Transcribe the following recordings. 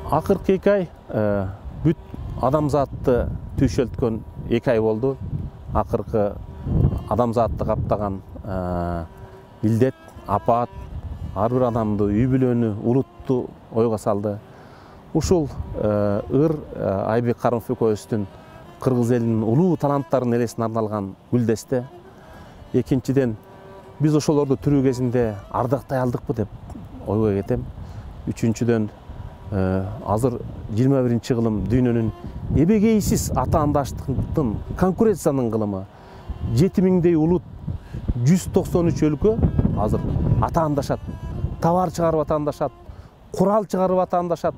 Акыркы 2 ай бүт адамзатты түйшөлткөн 2 ай болду. Акыркы адамзатты каптаган илдет, апат ар бир адамды, үй бүлөнү, улутту ойго салды. Ушул ыр Айбек Карымов экөөбүздүн кыргыз элинин улуу таланттарынын элесине арналган гүлдесте. Экинчиден, биз ошолорду тирүү кезинде ардактай алдыкпы деп ойго кетем. Үчүнчүдөн, азыр 21-чи кылым дүйнөнүн эбегейсиз атаандаштыктын конкуренциянын кылымы 7000дей улут, 193 өлкө азыр атаандашат, товар чыгарып атаандашат, курал чыгарып атаандашат,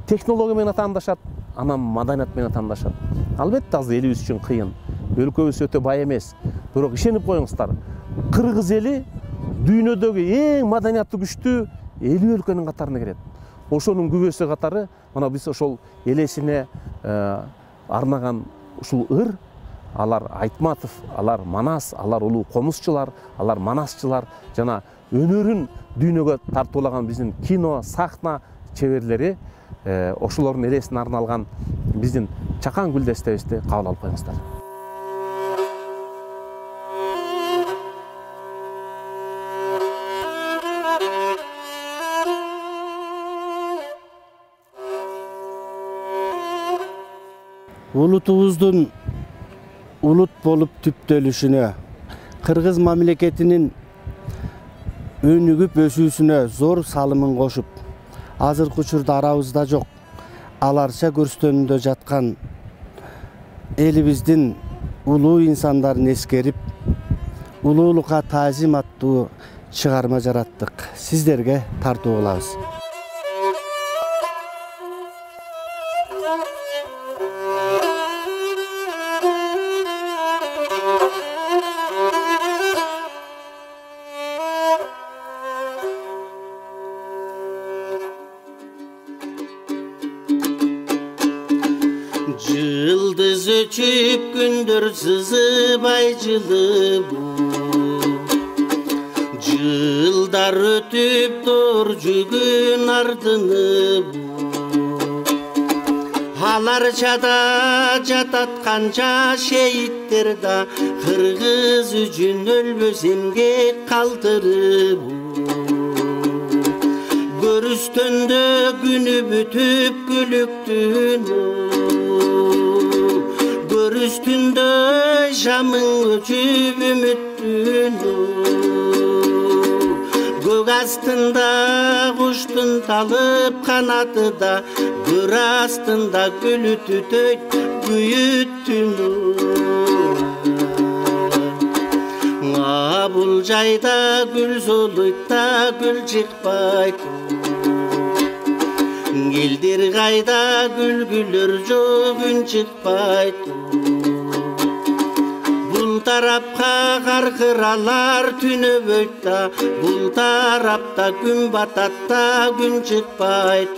технология менен атаандашат, анан маданият менен атаандашат. Албетте азыр элибиз үчүн кыйын, өлкөбүз өтө бай эмес. Бирок ишенип коюңуздар, кыргыз эли дүйнөдөгү эң маданияты күчтүү 50 өлкөнүн катарына кирет. Ошонун күбөсү катары, мына биз ошол элесине арнаган ушул ыр, алар Айтматов, алар Манас, алар улуу комузчулар, алар манасчылар жана өнөрүн дүйнөгө тартуулаган биздин кино, сахна чеберлери ошолордун элесине арналган биздин чакан гүлдестебизди кабыл алып коюңуздар. Улутубуздун улут болуп түптөлүшүнө, кыргыз мамлекетинин өнүгүп өсүүсүнө зор салымын кошуп, азыркы учурда арабызда жок, аларча көрстөнүндө жаткан элибиздин улуу инсандарын эскерип, улуулукка таазим аттуу чыгарма жараттык. Сиздерге тартуу кылабыз. Жылдыз өчүп күндөр сызыбай жылып, жылдар өтүп тор жүгүн ардынып, аларчада жатат канча шейиттер да, кыргыз үчүн өлбөс эмгек калтырып. Көрүстөндө күнү бүтүп күлүктүн, көрүстүндө жамың өчүп үмүттүн, көк астында куштун талып канаты да, көр астында гүлү түтөйт күйүттүн. Бул жайда гүл солойт да гүл чыкпайт, келдир кайда күлгүлөр жок үн чыкпайт. Бул тарапка каркыралар түнөбөйт да, бул тарапта күн батат да күн чыкпайт.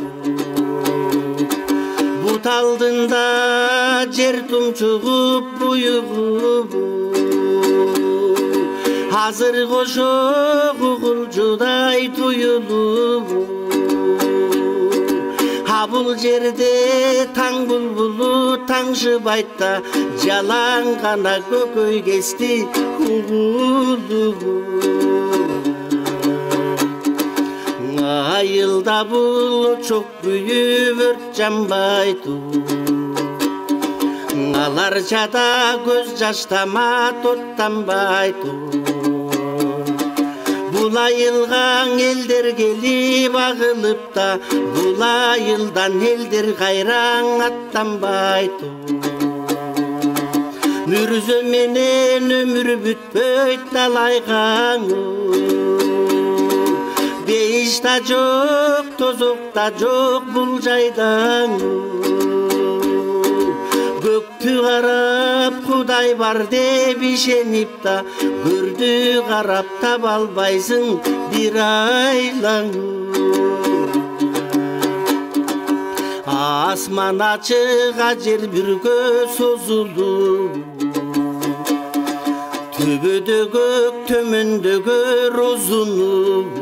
Бут алдында жер тумчугуп буюгуп, азыр кошо кугулжудай туюлуп. Бул жерде таң булбулу таңшыбайт да, жалаң гана көкөй кести угулуп. Айылда бул чок күйүп өрт жамбайт, аларчада көз жаштама тоттанбайт. Бул айылган элдер келип агылып да, бул айылдан элдер кайраң аттанбайт. Мүрзө менен өмүр бүтпөйт талайгаң, бейиш да жок, тозок да жок бул жайдан. Көктү карап Кудай бар деп ишенип да, көрдү карап таба албайсың бир айлаң. Асман ачык, жер бүргө созулуп, төбөдө көк, төмөндө көр узунуп.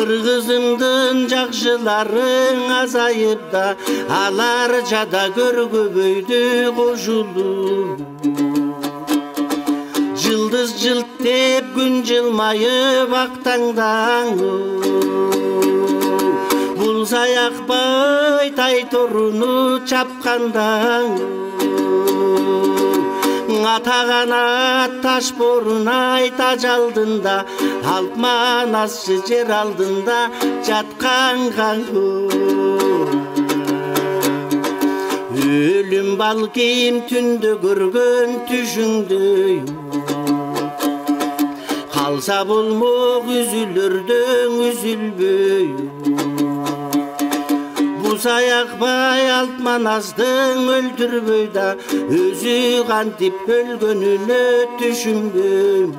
Kırgızımdın жақшыларың azayıp da alar жада көргөбөйдү кошулуп. Жылдыз жылт деп күн жылмайып актаңдаң. Бул саякбай тай торуну чапкандаң. Ата канат таш борунай таж алдында, алп манасчы жер алдында жаткан каңгу. Өлүм балким түндө көргөн түшүңдөй, калса болмок үзүлөрдөң үзүлбөй. Саякбай алп маназдың өлтүрбөй да, өзү кантип өлгөнүнө түшүнгөм.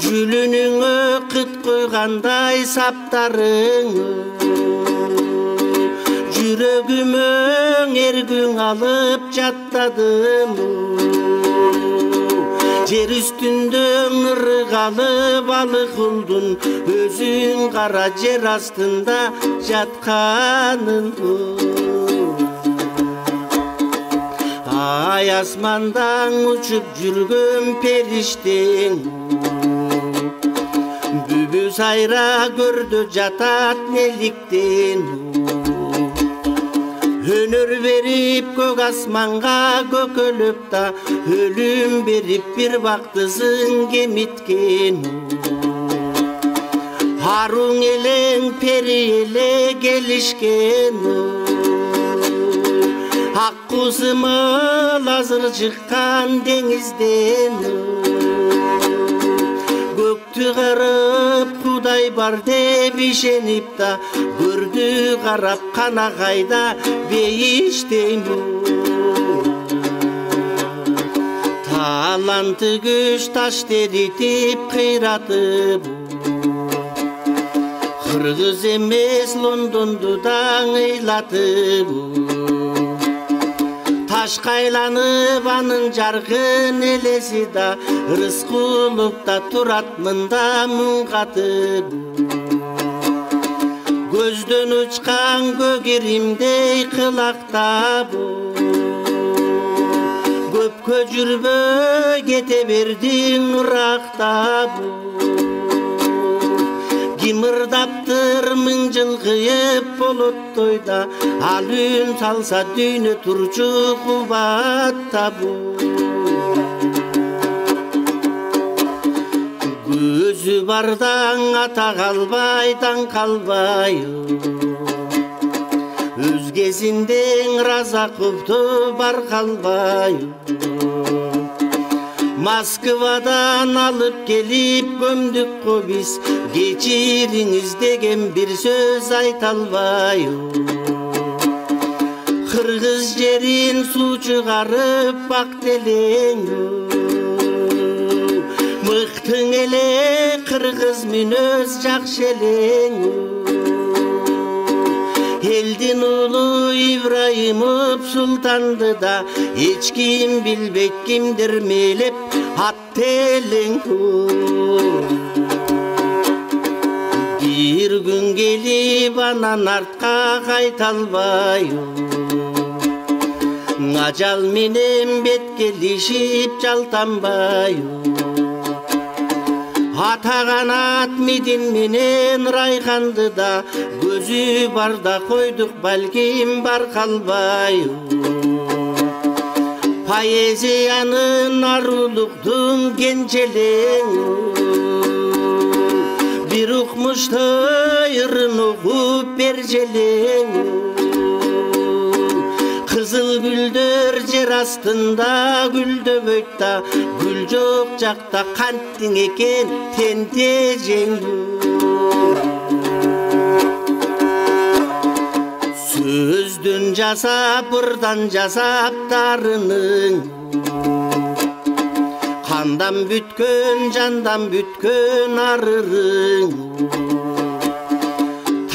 Жүлүнүңө кыт койгандай саптарың, жүрөгүмө эргүң алып жаттадым. Жер үстүндө ыргалы балык улдун, өзүң кара жер астында жатканын. Ай асмандан учуп жүргөн периштең, бүбү сайра көрдө жатат неликтен. Өнөр берип көк асманга көкөлөп да, өлүм берип бир бактысын кемиткен. Аруң элең пери эле келишкен, ак кузымыл азыр чыккан деңизден. Көктү карап Кудай бар деп ишенип да, көрдү карап канагайда бейиштейм. Таланты күч таш теритип кыйратып, кыргыз эмес Лондонду да ыйлатып. Ташка айланып анын жаркын элеси да, Рыскуловда турат мында муң катып. Көздөн учкан көгиримдей кылактап, көпкө жүрбөй кете бердиң ырактап. Кимырдаптыр миң жыл кыйып болоттойда, ал үн салса дүйнө турчу кубаттап. Көзү бардан ата калбай, таң калбай, өзгесинден Разаковду бар калбай. Москвадан алып келип көмдүк го биз, кечириңиз деген бир сөз айта албай. Кыргыз жерин суу чыгарып бак делең, мыктың эле кыргыз мүнөз жакшы элең. Элдин уулу Ибраимов султанды да, эч ким билбейт кимдир мээлеп аттелең. Бир күн келип анан артка кайта албай, ажал менен беткелишип жалтанбай. Ата канат Мидин менен Райханды да, көзү барда койдук балким бар калбай. Поэзиянын арулуктун кенжелең, бир укмуштай ырын окуп бер желең. Кызыл гүлдөр жер астында гүлдөбөйт да, гүл жок жакта канттиң экен тентежең. Сөздөн жасап, ырдан жасап дарының, кандан бүткөн, жандан бүткөн арырың.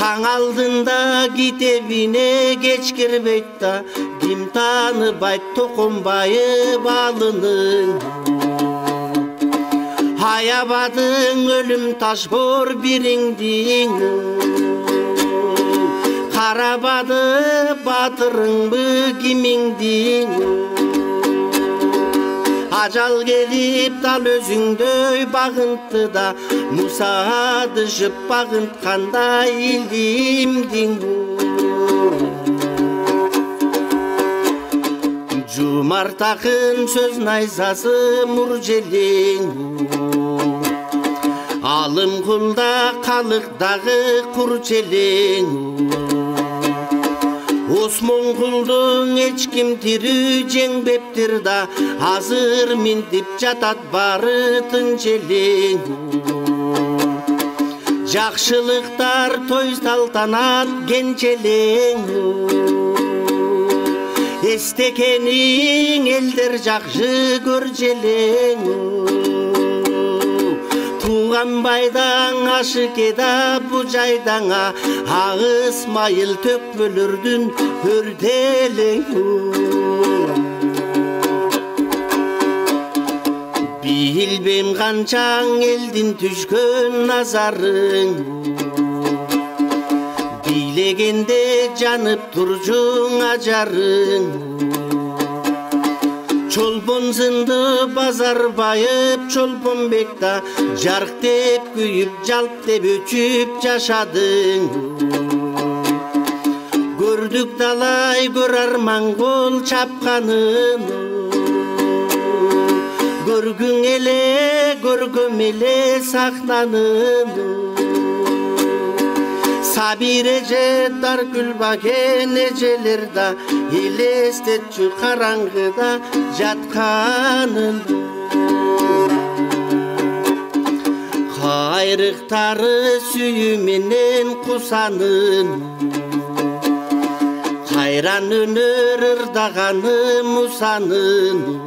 Таң алдында китебине кеч кирбейт да, ким тааныбайт Токомбайы балының. аябадың өлім ташбор бириңдиң карабады батырыңбы кимиңдиң ажал келип дал өзүңдөй багынтты да мусадышып багынткандай илдимдиң жумарт акын сөз найзасы муржелең алым кулда калыкдагы курчелең Осмон кулдуң эч ким тирүү жеңбептир да азыр минтип жатат бары тынчелең жакшылыктар той салтанат кенчелең эстекениң элдер жакшы көржелең туган байдаң ашыкеда бужайдаңа агыс майыл төкпөлөрдүн өрделең билбейм канчаң элдин түшкөн назарың билегенде жанып туржуң ажарың Çolpon zındı bazar bayıp çolpon bekta Jark dep kuyup jalp dep öçüp yaşadın Gördük dalay görer mangol çapkanın Görgün ele görgüm ele saklanın Sabir ece dar gülbagen ecelerda Elestetçü karangıda jatkanın Kayrıktarı süyümenen kusanın Hayran önür ırdağanı musanın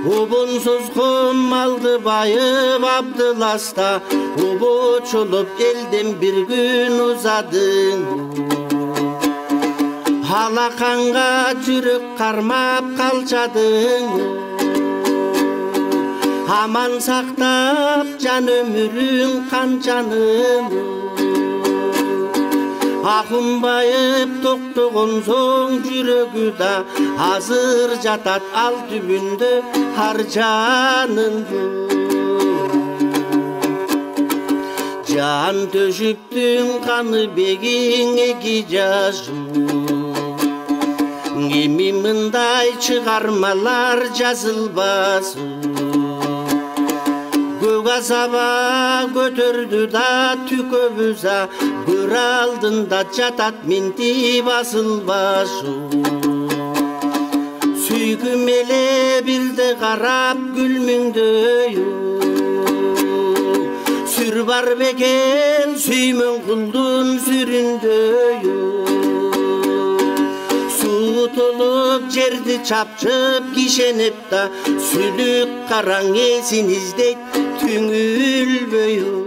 Ubunsuz kum aldı bayıp Abdılasta Ubu çolup elden bir gün uzadın Halakanga jürek karmap kalçadın Aman saktap can ömürün kancanın Akın bayıp toktuğun son jürögü da Hazır jatat al tübünde harcanın Can töşüptün kanı begiňe gijaşım Kimi mınday çıkarmalar жазылбасын Gög azaba götürdü da tüköbüza Gör aldında jatat minti basılbaşım Süygüm ele bilde karap gülmüңдөйüm Sür var beken süymün kuldun süründöyüm Tutulup жерди çapçıp kişenip da Sülük karaң esin izdek tüңülböyüm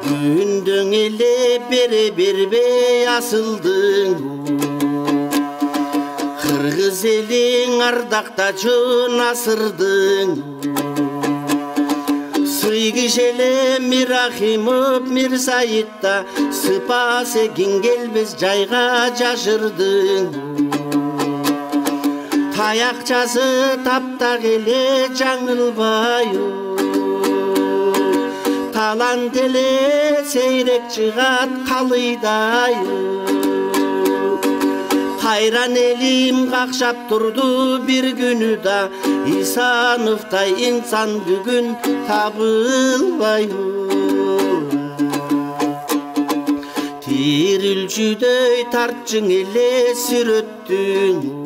Gündöň ele bere berbey asıldın Kırgız eliň ardaktaçın asırdın Sıygışele Mirahimov Mirsayit'ta Sıpas ekin gelbez jayga jaşırdın Tayakçası taptak ele жаңылбайым Talant ele seyrek çıgat kalıyдайым Hayran elim kakşap turdu bir günü da İsanov'tay insan bugün tabılbayım Tirilçüdöy tartçın ele süröttün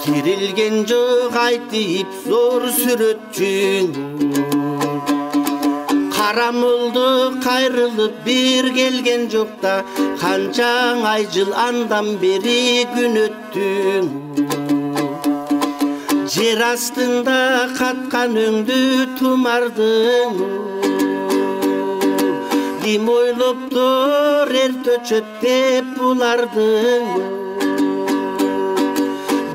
Tirilgen jok aytip zor sürötçün Karam oldu kayrılıp bir gelgen jokta Kançaң ayjıl andan beri gün öttün Jer astında katkan öңdü tumardın Kim oylopdur er töçöp dep bulardın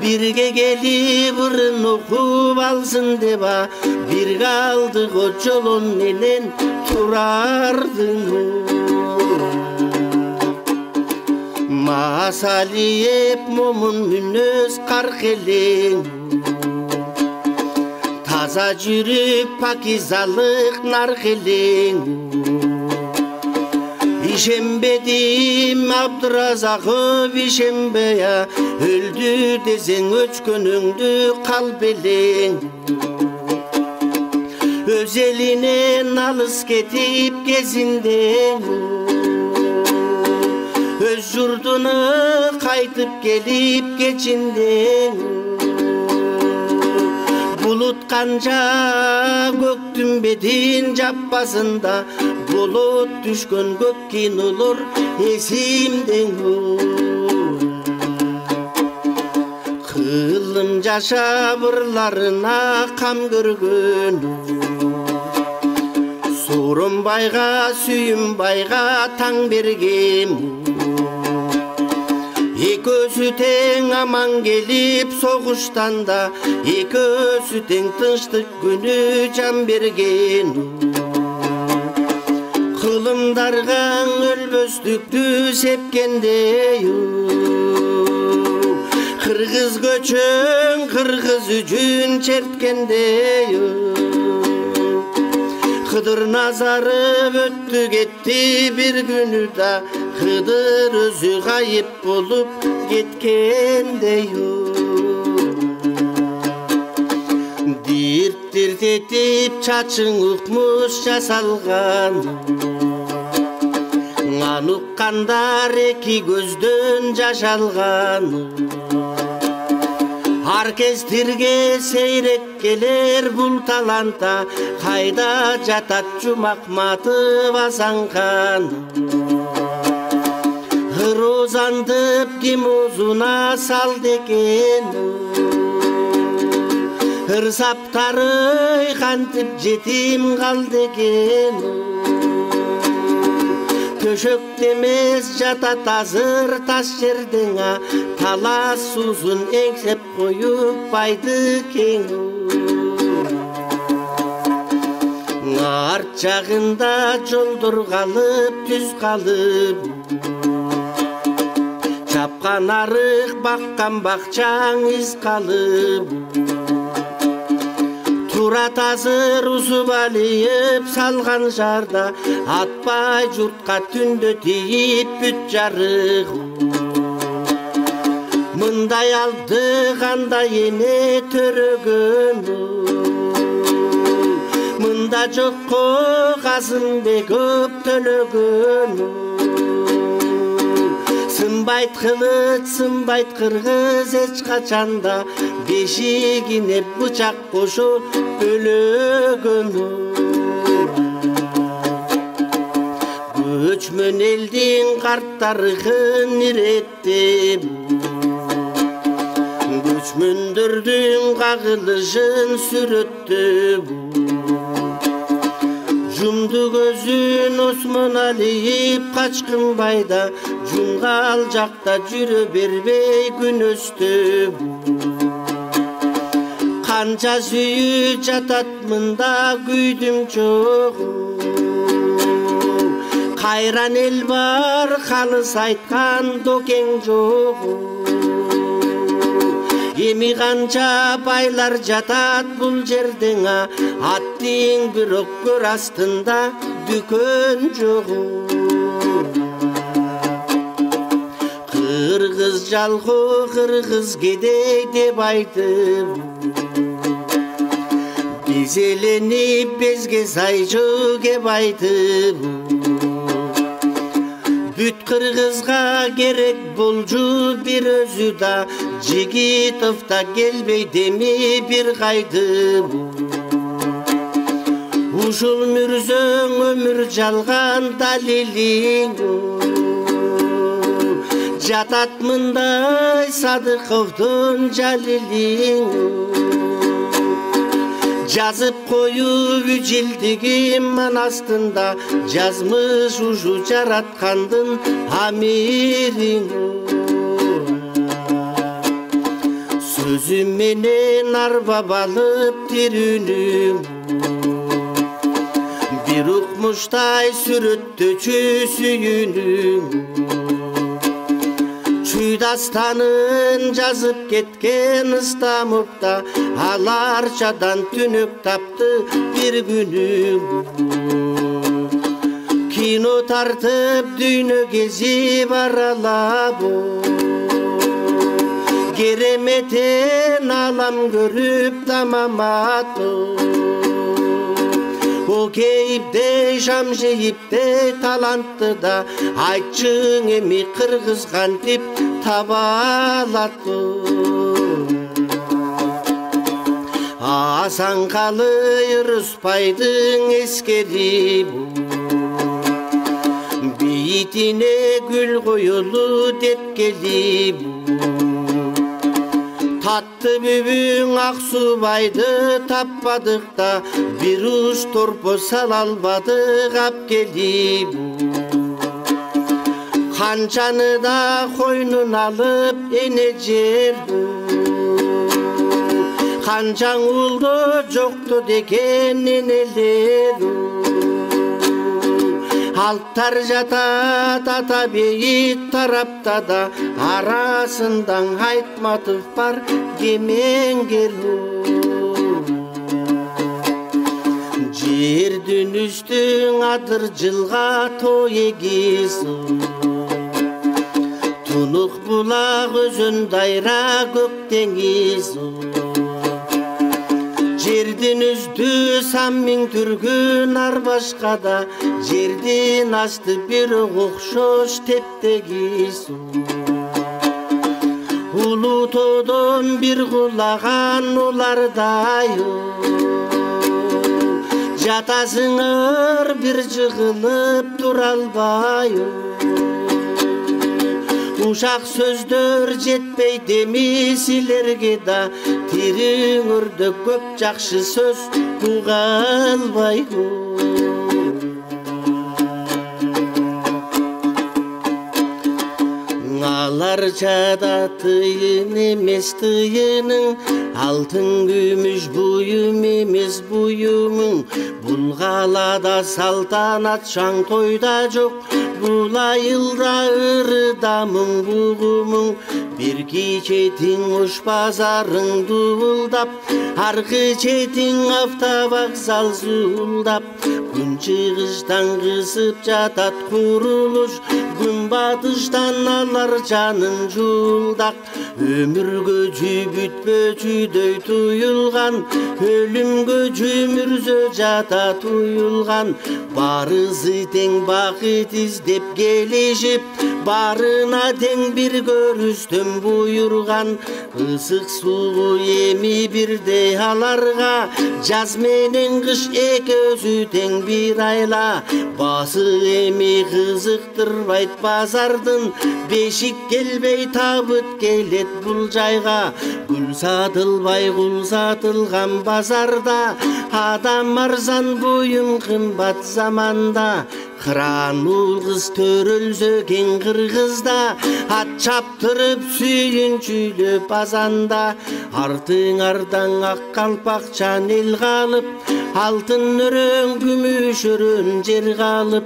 birge gelip ырын окуп алсын деп бир калдык о жолон менен турардың масалиеп момун мүнөз каркелең таза жүрүп пакизалык наркелең ишенбедим Абдыразаков ишенбей өлдү десең өчкөнүңдү кал белең өз элинен алыс кетип кезиндең өз журтуна кайтып келип кечиндең булут канча көктүн бетин жаппасында болот түшкөн көк кинолор эсимдең кылым жашап ырларына кам көргөн Сооронбайга Сүйүнбайга таң берген экөөсү тең аман келип согуштан да экөөсү тең тынчтык күнү жан берген кылымдарга өлбөстүктү сепкендей кыргыз көчөң кыргыз үчүн черткендей Кыдыр Назаров өттү кетти бир күнү да Кыдыр өзү кайып болуп кеткендей Дирт этип чачың укмуш жасалган Аны уккандар эки көздөн жаш алган Оркестрге сейрек келер бул таланта Кайда жатат Жумакматов Асанхан Розандып ким оозуна салды экен Ырсаптары кантип жетим калды экен Төшөктө эмес жатат азыр таш жерден талас суузун эңсеп коюп байды кең арт жагында жолдор калып түз калып чапкан арык баккан бакчаң из калып Турат азыр усуп алып салган жарда атпай журтка түндө тийип бүт жарык мындай алды кандай эне төрөгөн мында жокко Казымбек көп төлөгөн Сынбайт кылыч, сынбайт кыргыз эч качанда бешигине бычак кошо бөлөгөн Көчмөн элдин карттарыгын иреттеп Көчмөндөрдүн кагылышын сүрөттөп Жумду көзүн Осмоналиев Качкынбайда Жумгал жакта жүрө бербей күн өстүп Канча сүйү жатат мында күйдүм чогу Кайран эл бар калыс айткан докең жогу Эми канча байлар жатат бул жерден аттың бир өккөр астында дүкөн жогу Кыргыз жалко кыргыз кедей деп айтып Биз эленип безге сайжы кеп айтып Бүт кыргызга керек болчу бир өзү да Жигитов да келбей деми бир кайтып Ушул мүрзөң өмүр жалган далилиң Жатат мындай Садыковдун жалилиң Жазып коюп үжилдигим астында жазмыш ушу жараткандын амириң Sözüm menen arbap alıp tirünüm Bir ukmuştay sürüttü süyünüm Çüy dastanın жазıp ketken ıstamukta Alarçadan tünük taptı bir günüm Kino tartıp düğünü gezip aralap Geremeten alam görüp damamat O keyipte şam jeyipte talantı da Aytçın emi kırgızgan tip tabalatı Asan kalır Ruspaydın eskeri bu Beyitine gül koyulu tepkeli bu Tatlı bübün Aksubaydı tapmadık da Bir uç torpu salalmadık ap gelip Kançanı da koynun alıp enecerdi Kancan oldu çoktu deken neneler Altar jata tata beyit tarapta da Arasından haytmatıf var gemen gelu Jerdin üstün adır jılga toy egiz Tunuk bulak özün dayra gök deniz Jerdin üzdü sammin türgün arbaşkada Jerdin açtı bir okşoş teptegi su Ulu todon bir kulağan ulardayı Jatasınır bir jığılıp duralbayı Uşak sözdör jetpey demisilerge da Tiriңirde köp jakşı söz ugalbay Alarçada tıyın emes tıyının Altın gümüş buyum emes buyumun Bulgalada saltanat şan toyda jok Bula yılda ırıdamın buğumun Bir çetin uç pazarın duvuldap Arkı çetin hafta vokzal zuldap Gün çıgıştan kısıp jatat kuruluş Gün batıştan alar canın juldak Ömür göçü bütpöçüдөй tuyulgan Ölüm göçü mürzö jata tuyulgan Barысы teң bakıt izdep gelişip Barına teң bir görüstüm buyurgan Isık suğu emi birde alarga Jaz menen kış eközü teң bir ayla Bası emi kızıktırbayt bazardın Beşik gelbey tabıt gelet bul jayga Gül satılbay kul satılgan bazarda Adam arzan buyum kımbat zamanda Kıran ul kız törülsö keng kırgızda At çaptırıp sүйünçülöp azanda Artıң ardan ak kalpakçan el kalıp Altın örön gümüş örön jer kalıp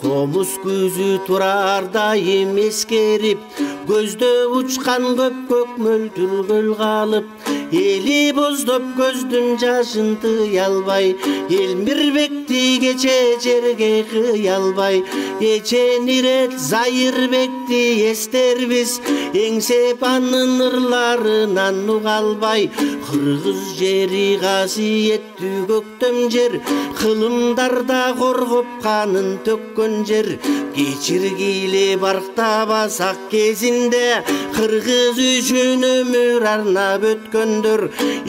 Komuz күзү турардайым эскерип Көздө учкан көпкөк мөлтүр көл калып Эли боздоп көздүн жашын тыя албай Элмирбекти кече жерге кыя албай Эчен ирет Зайырбекти эстербиз Эңсеп анын ырларынан уга албай Кыргыз жери касиеттүү көктөм жер Кылымдарда коргоп канын төккөн жер Кечиргиле барктабасак кезинде Кыргыз үчүн өмүр арнап өткөндөр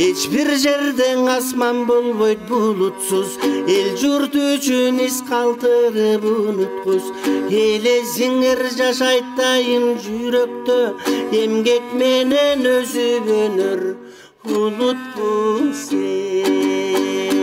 Эч бир жерден асман болбойт булутсуз Эл журт үчүн из калтырып унуткуз Элесиңер жашайт дайым жүрөктө Эмгек менен өзү өнөр Унутпу сен